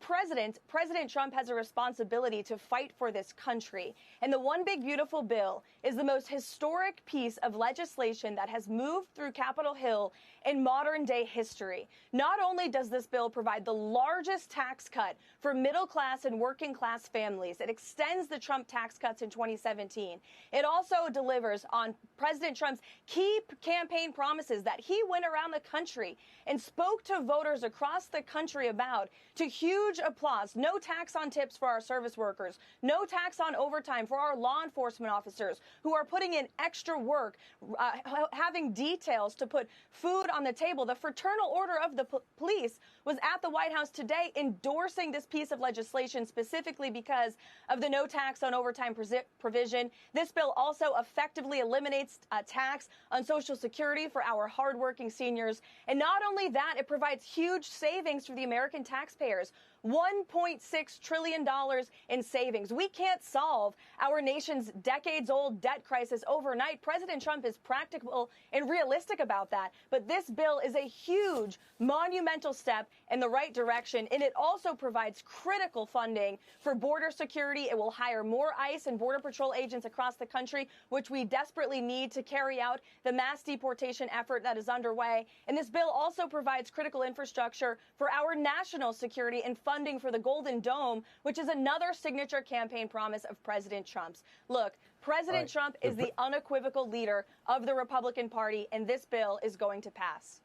president, President Trump has a responsibility to fight for this country. And the One Big Beautiful Bill is the most historic piece of legislation that has moved through Capitol Hill in modern day history. Not only does this bill provide the largest tax cut for middle class and working class families, it extends the Trump tax cuts in 2017. It also delivers on President Trump's key campaign promises that he went around the country and spoke to voters across the country about, to huge applause. No tax on tips for our service workers, no tax on overtime for our law enforcement officers who are putting in extra work, having details to put food on the table. The Fraternal Order of the Police was at the White House today endorsing this piece of legislation specifically because of the no tax on overtime provision. This bill also effectively eliminates tax on Social Security for our hardworking seniors. And not only that, it provides huge savings for the American taxpayers. $1.6 trillion in savings. We can't solve our nation's decades-old debt crisis overnight. President Trump is practical and realistic about that. But this bill is a huge, monumental step in the right direction, and it also provides critical funding for border security. It will hire more ICE and Border Patrol agents across the country, which we desperately need to carry out the mass deportation effort that is underway. And this bill also provides critical infrastructure for our national security and funding for the Golden Dome, which is another signature campaign promise of President Trump's. Look, President Trump is the unequivocal leader of the Republican Party, and this bill is going to pass.